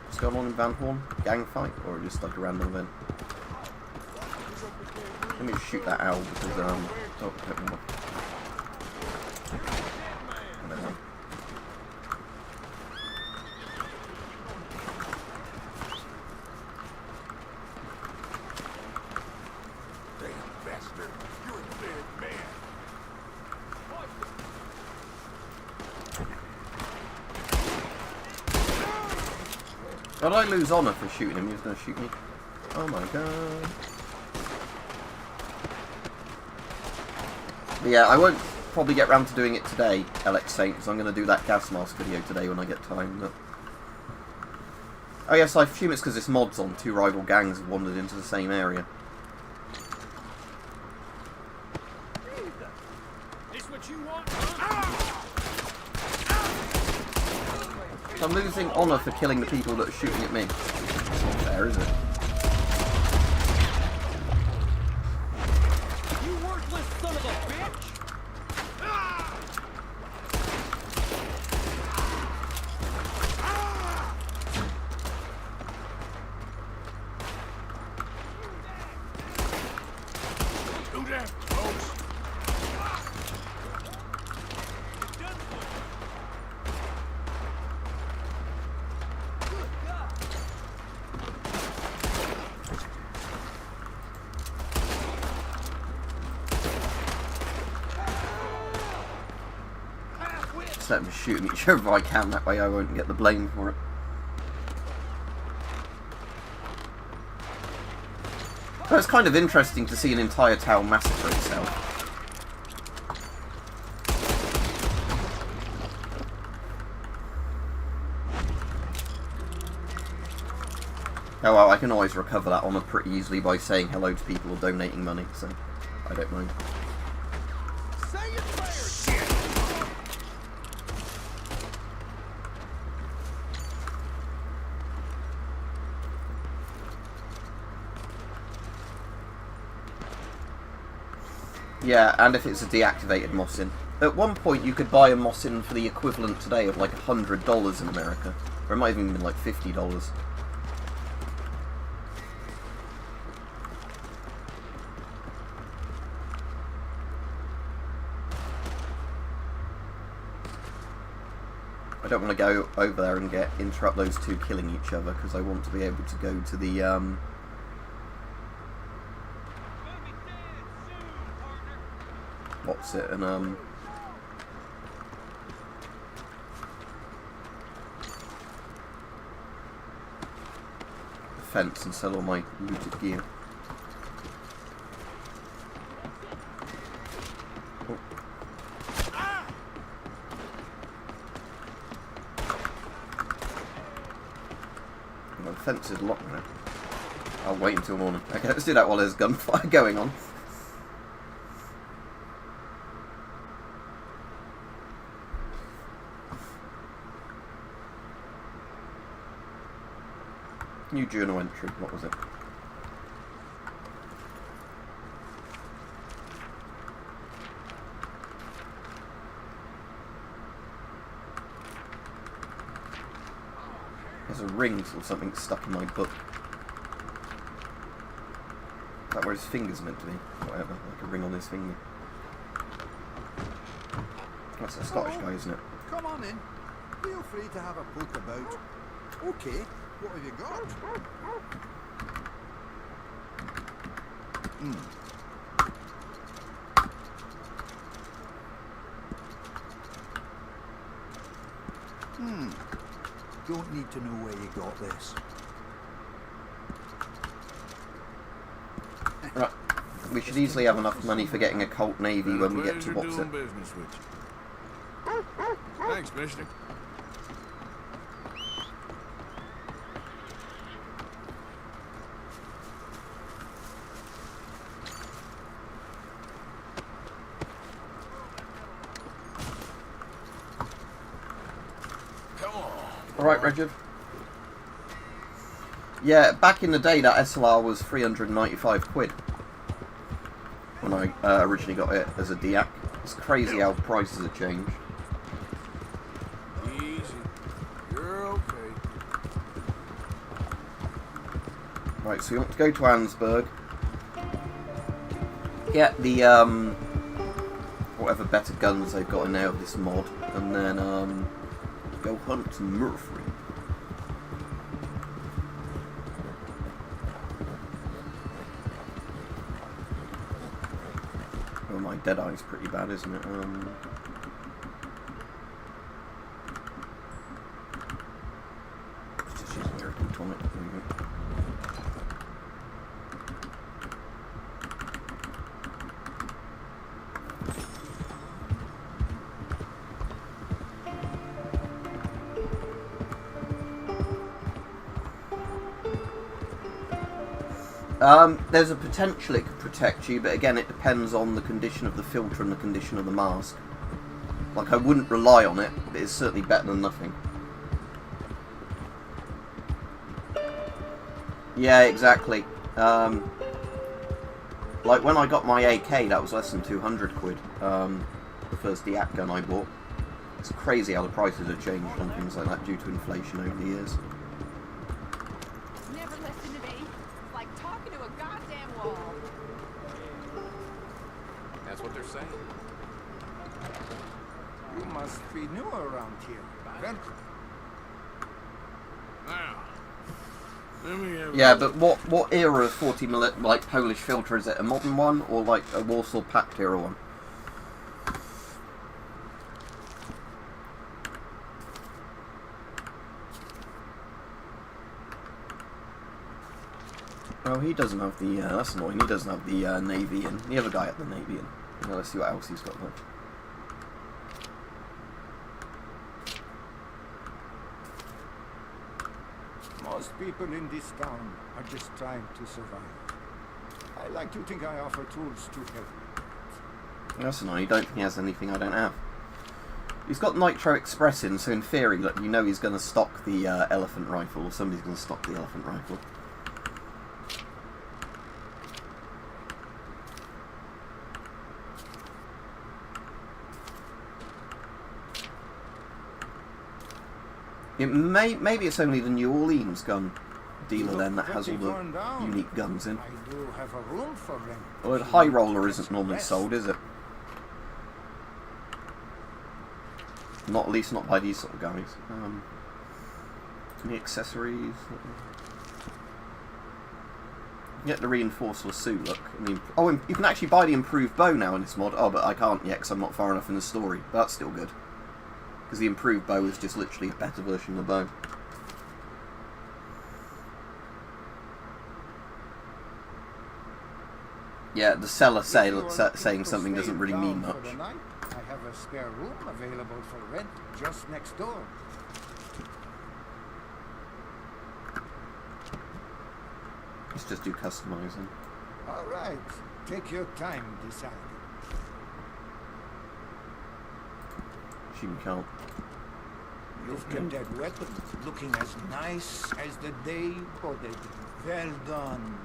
What's going on in Van Horn? Gang fight? Or just like a random event? Let me just shoot that owl because, oh, I don't know. Did I lose honour for shooting him? He was going to shoot me. Oh my god. But yeah, I won't probably get round to doing it today, LX Saint, because I'm going to do that gas mask video today when I get time. But... oh yes, I assume it's because this mod's on. Two rival gangs have wandered into the same area. This what you want? So I'm losing honour for killing the people that are shooting at me. It's not fair, is it? You worthless son of a bitch! Do that, folks. Just let them shoot each other if I can, that way I won't get the blame for it. So it's kind of interesting to see an entire town massacre itself. Oh well, I can always recover that honour pretty easily by saying hello to people or donating money, so I don't mind. Say your prayers! Yeah, and if it's a deactivated Mosin. At one point you could buy a Mosin for the equivalent today of like $100 in America. Or it might have even been like $50. I don't want to go over there and interrupt those two killing each other, because I want to be able to go to the what's it, and the fence and sell all my looted gear. Oh. The fence is locked now. I'll wait until morning. Okay, let's do that while there's gunfire going on. New journal entry, what was it? There's a ring or something stuck in my book. Is that where his finger's meant to be? Whatever, like a ring on his finger. That's a Scottish guy, isn't it? Come on in. Feel free to have a poke about. Okay, what have you got? Don't need to know where you got this. Right. We should easily have enough money for getting a Colt Navy when we get to what's it. Business with you. Thanks, mister. Come on. Alright, Regid. Yeah, back in the day that SLR was 395 quid. When I originally got it as a DIAC. It's crazy how prices have changed. Easy. You're okay. Right, so we want to go to Ansburg. Get the, whatever better guns they've got in there with this mod. And then, go hunt Murphy. Oh, my Deadeye's pretty bad, isn't it? Just use Miracle Tonic. There we go. There's a potential it could protect you, but again it depends on the condition of the filter and the condition of the mask. Like, I wouldn't rely on it, but it's certainly better than nothing. Yeah, exactly. Like, when I got my AK, that was less than 200 quid. The first DIAC gun I bought. It's crazy how the prices have changed on things like that due to inflation over the years. Never listen to me. It's like talking to a goddamn wall. That's what they're saying. You must be new around here. Welcome. Now, let me have Yeah, but what era of 40mm, like, Polish filter is it? A modern one, or like a Warsaw Pact era one? Oh, he doesn't have the, that's annoying, he doesn't have the Navy in. The other guy had the Navy in. Now let's see what else he's got there. Most people in this town are just trying to survive. I like to think I offer tools to help. That's annoying, you don't think he has anything I don't have. He's got Nitro Express in, so in theory, like, you know he's going to stock the elephant rifle, or somebody's going to stock the elephant rifle. Maybe it's only the New Orleans gun dealer then that has all the unique guns in. I do have a room for rent. Well, the High Roller isn't normally sold, is it? Not, at least not by these sort of guys. Any accessories? Get the reinforced lasso look. I mean, oh, you can actually buy the improved bow now in this mod. Oh, but I can't yet because I'm not far enough in the story. But that's still good. Because the improved bow is just literally a better version of the bow. Yeah, the seller saying something doesn't really mean much. I have a spare room available for rent just next door. Let's just do customizing. All right, take your time deciding. Machine count. You've kept that weapon looking as nice as the day ordered. Well done.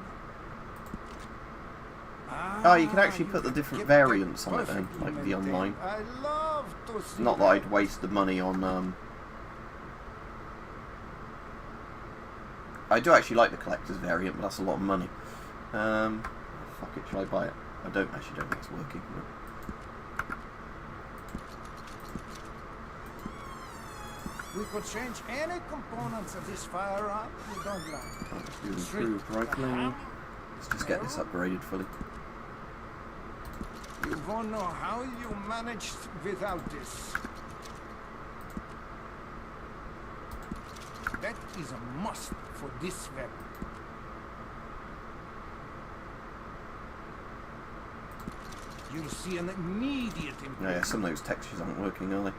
Oh, you can actually put the different variants on it then, like the online. I love to see Not that I'd waste the money on, I do actually like the collector's variant, but that's a lot of money. Fuck it, shall I buy it? I don't think it's working. But... We could change any components of this firearm you don't like. I'll just do improved rifling. Let's just get this upgraded fully. You won't know how you managed without this. That is a must for this weapon. You'll see an immediate improvement. Yeah, some of those textures aren't working, are they?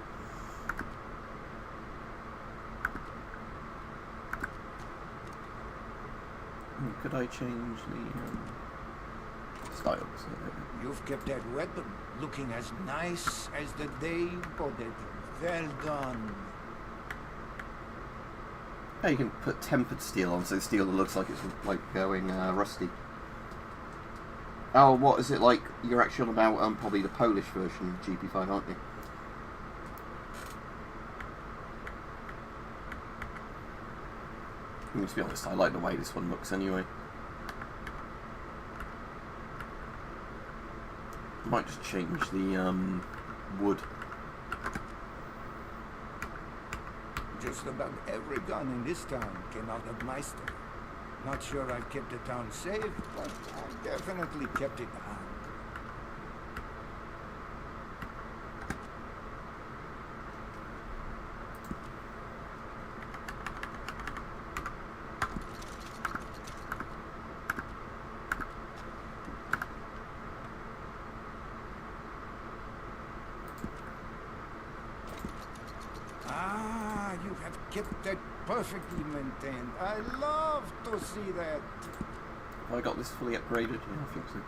Could I change the styles? You've kept that weapon looking as nice as the day you bought it. Well done. Yeah, you can put tempered steel on, so steel that looks like it's like going rusty. Oh, what is it like? You're actually on about probably the Polish version of GP5, aren't you? To be honest, I like the way this one looks anyway. Might just change the wood. Just about every gun in this town came out of my store. Not sure I've kept the town safe, but I definitely kept it armed. You have kept that perfectly maintained. I love to see that. Have I got this fully upgraded? Yeah, I think so.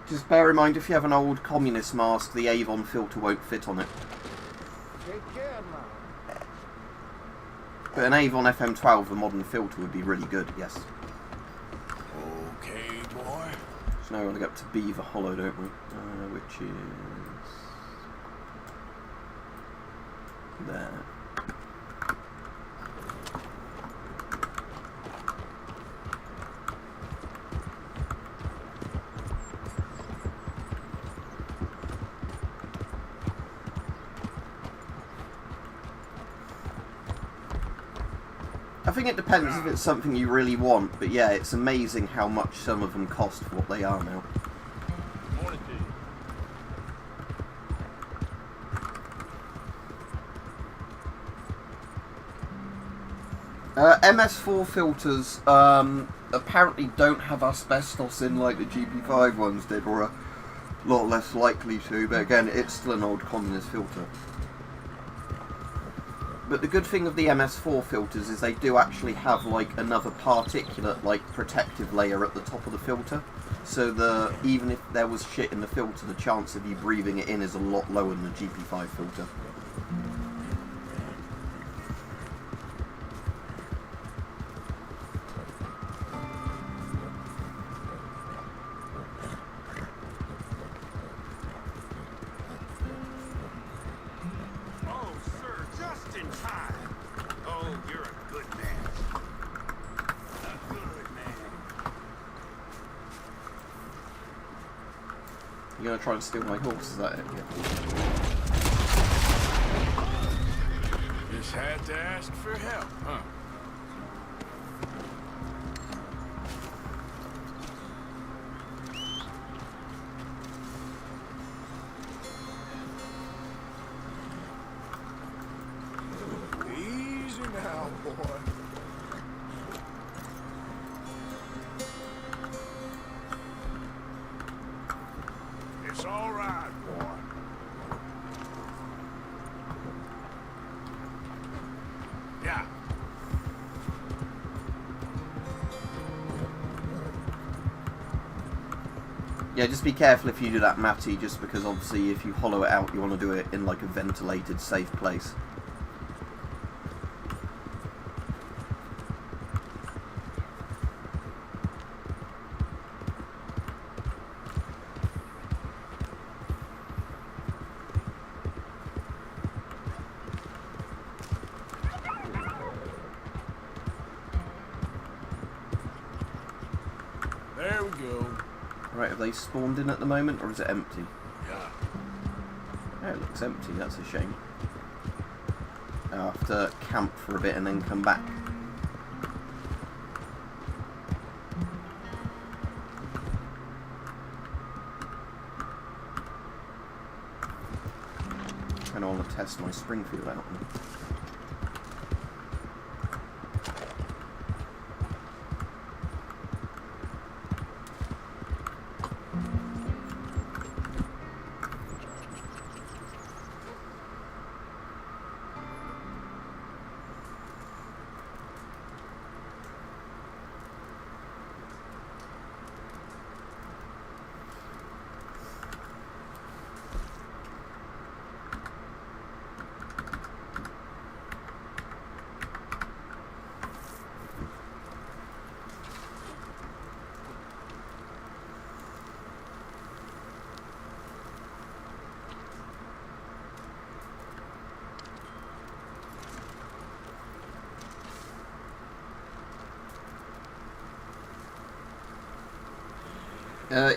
Just bear in mind, if you have an old communist mask, the Avon filter won't fit on it. Take care now. But an Avon FM12, the modern filter, would be really good, yes. Okay, boy. So now we want to go up to Beaver Hollow, don't we? Which is there. I think it depends if it's something you really want, but yeah, it's amazing how much some of them cost for what they are now. MS4 filters apparently don't have asbestos in like the GP5 ones did, or a lot less likely to, but again, it's still an old communist filter. But the good thing of the MS4 filters is they do actually have like another particulate like protective layer at the top of the filter, so even if there was shit in the filter, the chance of you breathing it in is a lot lower than the GP5 filter. You're gonna try and steal my horse, is that it? Yeah. Just had to ask for help, huh? Easy now, boy. It's all right, boy. Yeah. Yeah, just be careful if you do that, Matty, just because obviously if you hollow it out, you want to do it in like a ventilated, safe place. There we go. Right, have they spawned in at the moment, or is it empty? Yeah. Yeah, it looks empty, that's a shame. I'll have to camp for a bit and then come back. And I want to test my Springfield out.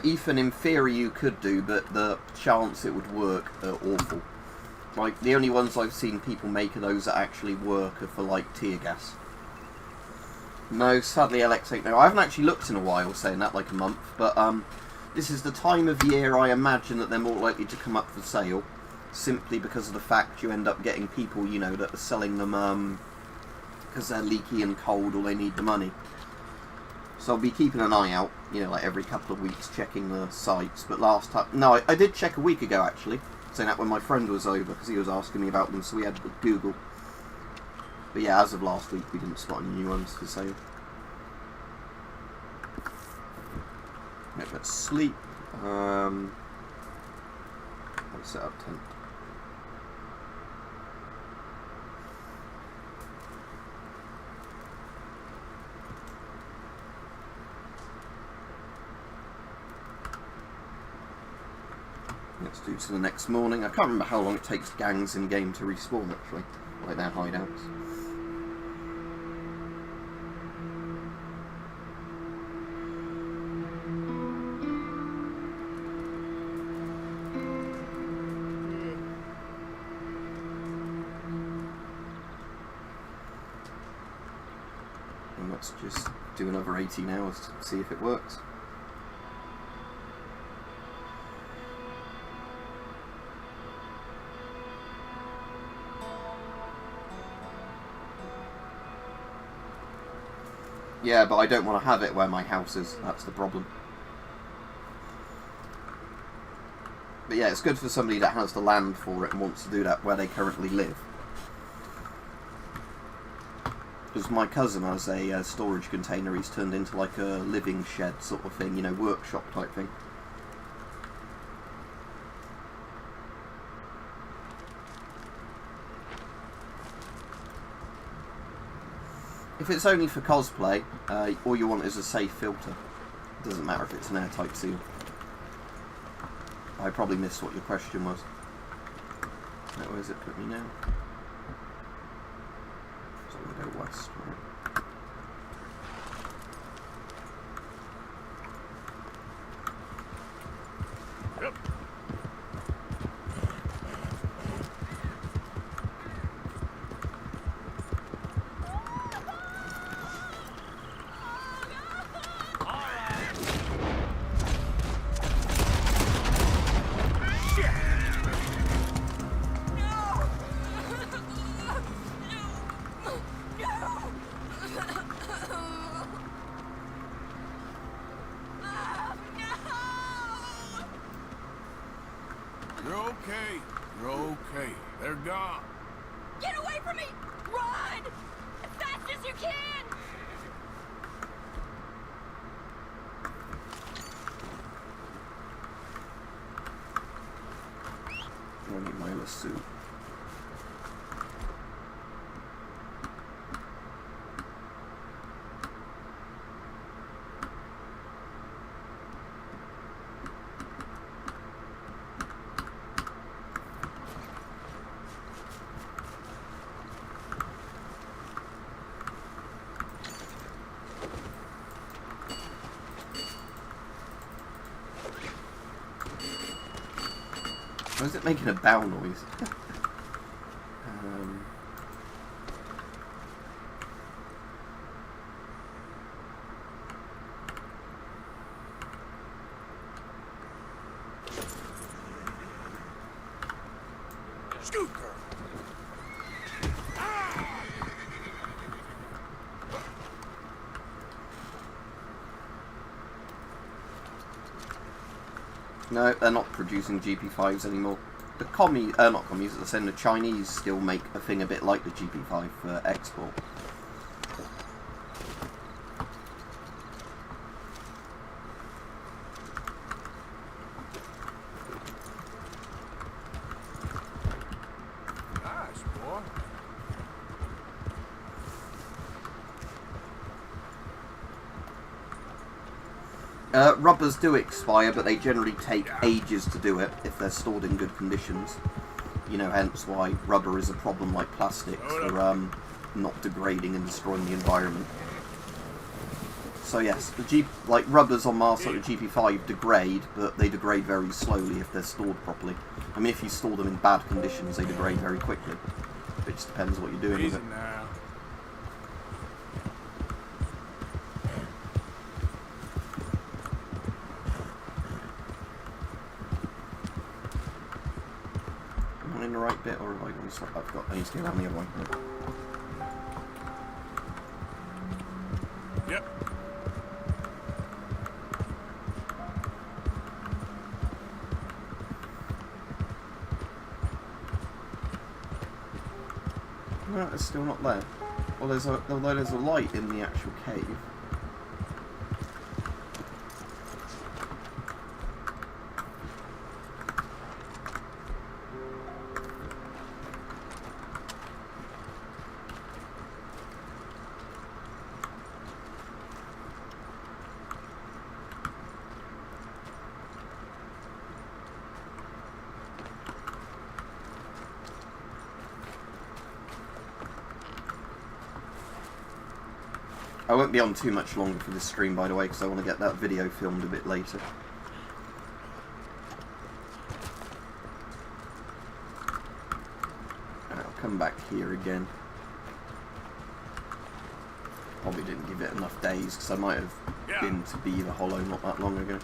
Ethan, in theory you could do, but the chance it would work are awful. Like, the only ones I've seen people make are those that actually work are for, like, tear gas. No, sadly LX ain't no. I haven't actually looked in a while, saying that, like a month, but this is the time of year I imagine that they're more likely to come up for sale, simply because of the fact you end up getting people, you know, that are selling them because they're leaky and cold or they need the money. So I'll be keeping an eye out, you know, like every couple of weeks, checking the sites. But last time, no, I did check a week ago actually, saying that when my friend was over, because he was asking me about them, so we had to Google. But yeah, as of last week, we didn't spot any new ones for sale. Right, let's sleep. Let's set up tent. Let's do to the next morning. I can't remember how long it takes gangs in game to respawn actually, like their hideouts. And let's just do another 18 hours to see if it works. Yeah, but I don't want to have it where my house is, that's the problem. But yeah, it's good for somebody that has the land for it and wants to do that where they currently live. Because my cousin has a storage container he's turned into like a living shed sort of thing, you know, workshop type thing. If it's only for cosplay, all you want is a safe filter. It doesn't matter if it's an airtight seal. I probably missed what your question was. Where does it put me now? So I'm going to go west, right? You're okay. They're gone. Get away from me! Run! As fast as you can! 20-mile suit. Why is it making a bow noise? Scoot, girl. No, they're not producing GP5s anymore. The not commies, as I said, the Chinese still make a thing a bit like the GP5 for export. Nice, boy. Rubbers do expire, but they generally take ages to do it if they're stored in good conditions. You know, hence why rubber is a problem like plastics for not degrading and destroying the environment. So yes, like rubbers on masks like the GP5 degrade, but they degrade very slowly if they're stored properly. I mean, if you store them in bad conditions, they degrade very quickly. It just depends what you're doing with it. Now. Am I in the right bit, or have I gone straight? I need to go around the other way. Yep. No, it's still not there. Well, although there's a light in the actual cave. I won't be on too much longer for this stream, by the way, because I want to get that video filmed a bit later. And I'll come back here again. Probably didn't give it enough days, because I might have been to Be the Hollow not that long ago.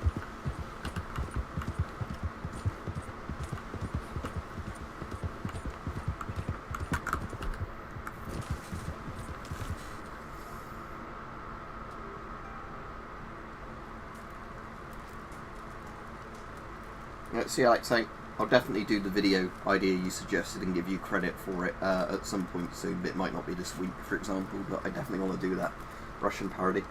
See, like saying, I'll definitely do the video idea you suggested and give you credit for it at some point soon. It might not be this week, for example, but I definitely want to do that Russian parody.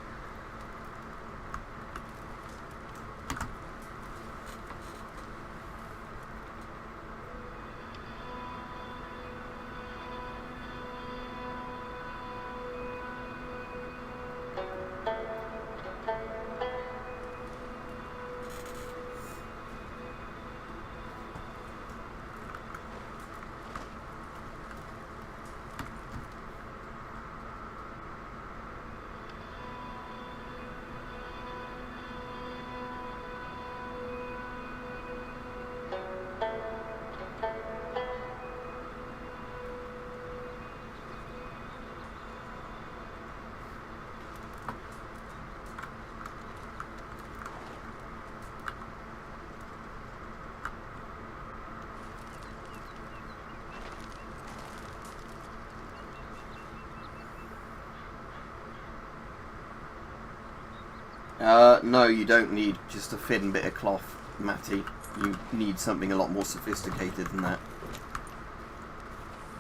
No, you don't need just a thin bit of cloth, Matty. You need something a lot more sophisticated than that.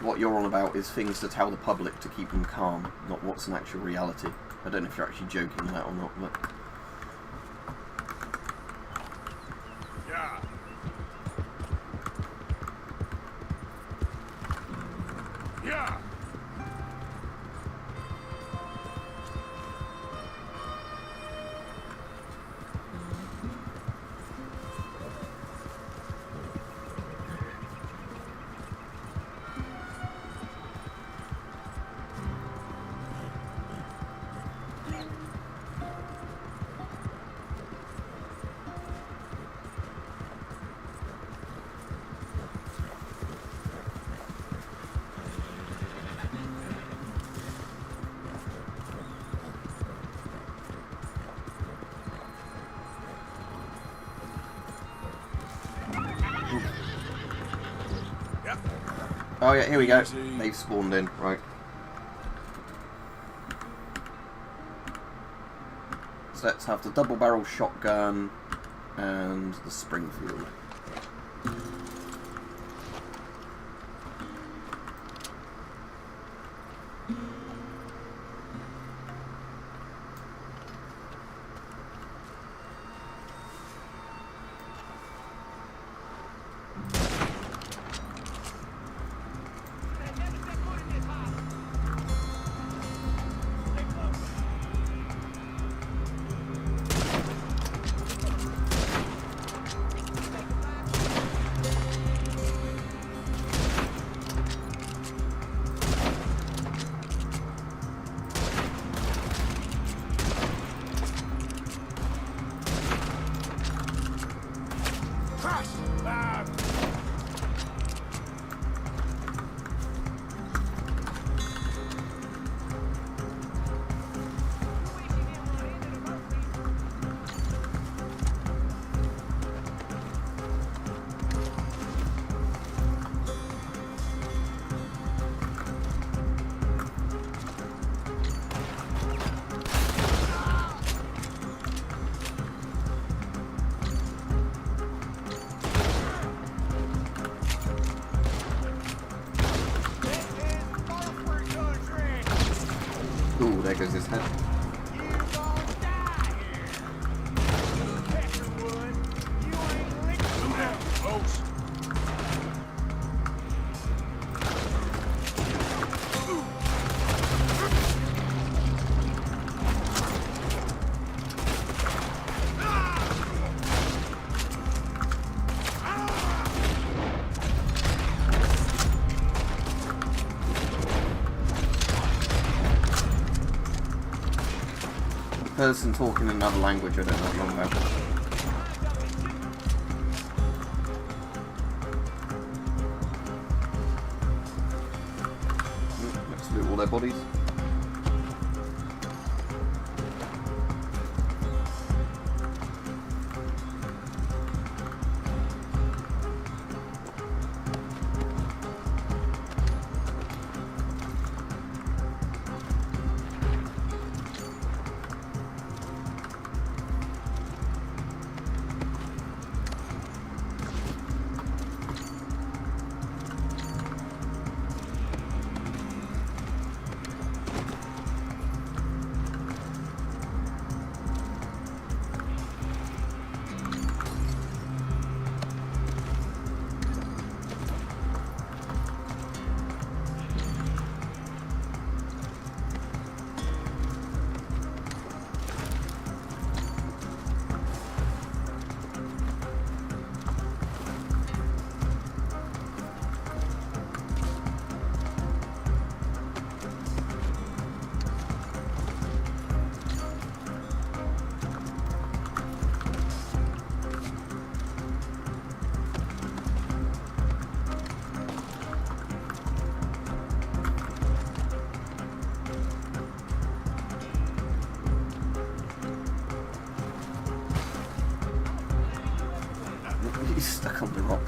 What you're on about is things to tell the public to keep them calm, not what's an actual reality. I don't know if you're actually joking that or not, but... Yeah. Yeah. Oh yeah, here we go. Easy. They've spawned in, right. So let's have the double barrel shotgun and the Springfield. Ooh, there goes his head. Folks. Person talking another language I don't know what you're on about. Let's loot all their bodies. He's stuck on the rock.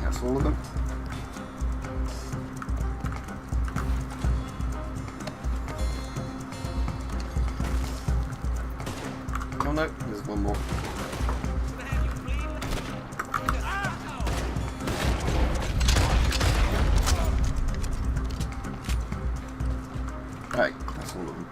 That's all of them. Oh no, there's one more. Right, that's all of them.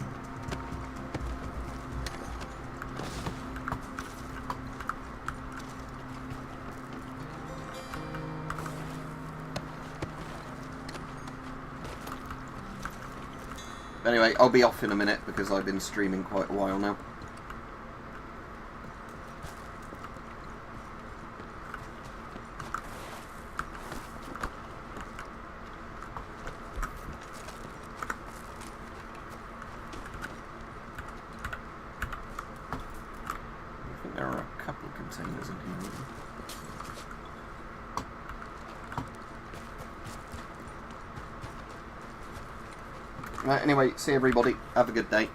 Anyway, I'll be off in a minute because I've been streaming quite a while now. there are a couple of containers in here. Right, anyway, see everybody. Have a good day.